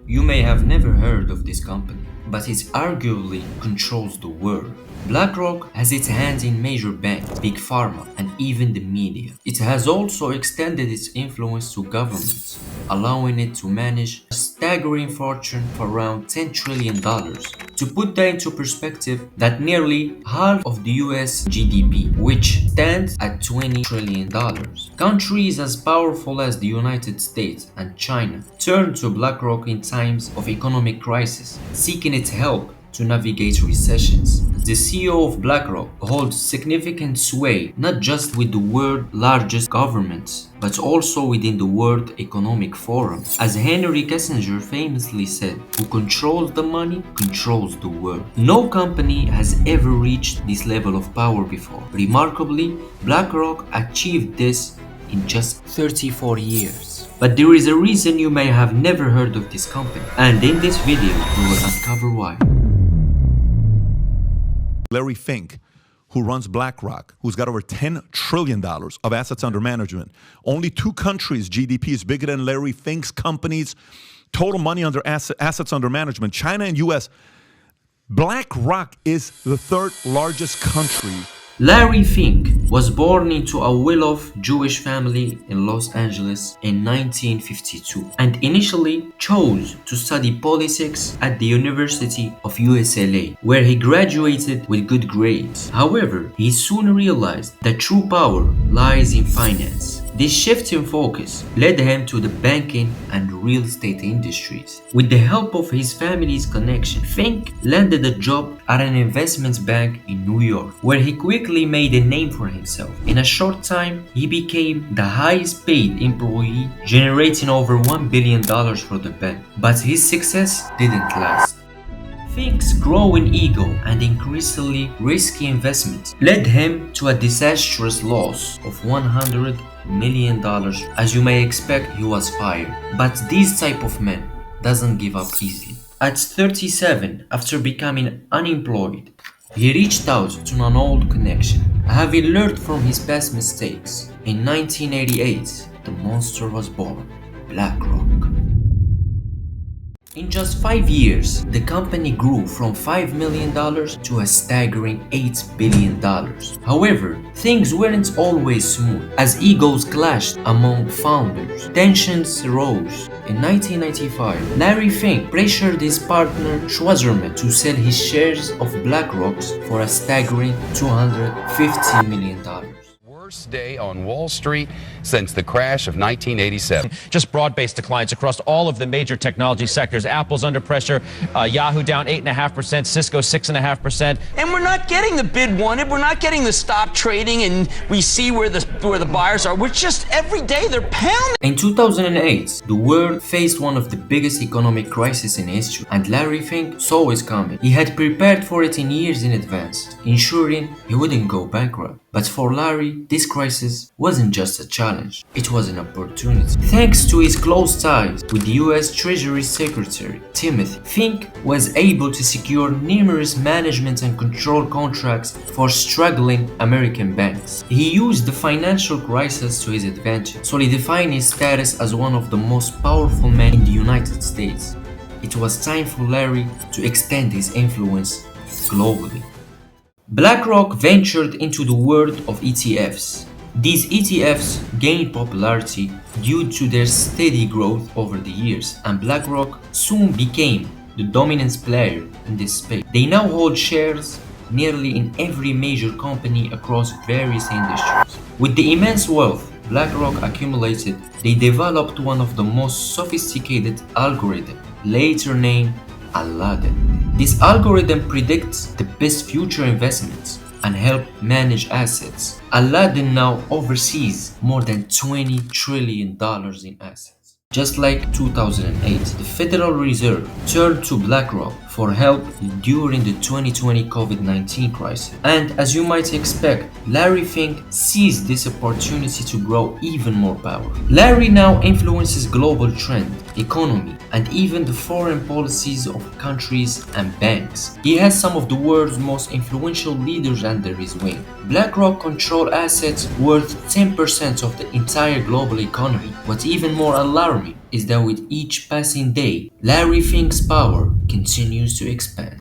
You may have never heard of this company, but it arguably controls the world. BlackRock has its hands in major banks, big pharma, and even the media. It has also extended its influence to governments, allowing it to manage a staggering fortune for around $10 trillion. To put that into perspective, that's nearly half of the US GDP, which stands at $20 trillion. Countries as powerful as the United States and China turn to BlackRock in times of economic crisis, seeking its help to navigate recessions. The CEO of BlackRock holds significant sway not just with the world's largest governments, but also within the World Economic Forum. As Henry Kissinger famously said, who controls the money controls the world. No company has ever reached this level of power before. Remarkably, BlackRock achieved this in just 34 years. But there is a reason you may have never heard of this company, and in this video we will uncover why. Larry Fink, who runs BlackRock, who's got over $10 trillion of assets under management. Only 2 countries' GDP is bigger than Larry Fink's company's total money under assets under management, China and US. BlackRock is the 3rd largest country. Larry Fink was born into a well-off Jewish family in Los Angeles in 1952 and initially chose to study politics at the University of UCLA, where he graduated with good grades. However, he soon realized that true power lies in finance. This shift in focus led him to the banking and real estate industries. With the help of his family's connection, Fink landed a job at an investment bank in New York, where he quickly made a name for himself. In a short time, he became the highest paid employee, generating over $1 billion for the bank. But his success didn't last. Fink's growing ego and increasingly risky investments led him to a disastrous loss of $100 million. As you may expect, he was fired. But this type of man doesn't give up easily. At 37, after becoming unemployed, he reached out to an old connection, having learned from his past mistakes. In 1988, the monster was born, BlackRock. In just 5 years, the company grew from $5 million to a staggering $8 billion. However, things weren't always smooth, as egos clashed among founders. Tensions rose. In 1995, Larry Fink pressured his partner Schwarzman to sell his shares of BlackRock for a staggering $250 million. Worst day on Wall Street since the crash of 1987. Just broad-based declines across all of the major technology sectors. Apple's under pressure, Yahoo down 8.5%, Cisco 6.5%. And we're not getting the bid wanted. We're not getting the stop trading, and we see where the buyers are. We're just every day they're pounding. In 2008, the world faced one of the biggest economic crises in history, and Larry Fink saw it coming. He had prepared for it in years in advance, ensuring he wouldn't go bankrupt. But for Larry, this crisis wasn't just a challenge, it was an opportunity. Thanks to his close ties with the US Treasury Secretary Timothy, Fink was able to secure numerous management and control contracts for struggling American banks. He used the financial crisis to his advantage, solidifying his status as one of the most powerful men in the United States. It was time for Larry to extend his influence globally. BlackRock ventured into the world of ETFs. These ETFs gained popularity due to their steady growth over the years, and BlackRock soon became the dominant player in this space. They now hold shares nearly in every major company across various industries. With the immense wealth BlackRock accumulated, they developed one of the most sophisticated algorithms, later named Aladdin. This algorithm predicts the best future investments and help manage assets. Aladdin now oversees more than $20 trillion in assets. Just like 2008, the Federal Reserve turned to BlackRock for help during the 2020 COVID-19 crisis. And as you might expect, Larry Fink seized this opportunity to grow even more power. Larry now influences global trend, economy, and even the foreign policies of countries and banks. He has some of the world's most influential leaders under his wing. BlackRock controls assets worth 10% of the entire global economy. What's even more alarming, is that with each passing day, Larry Fink's power continues to expand.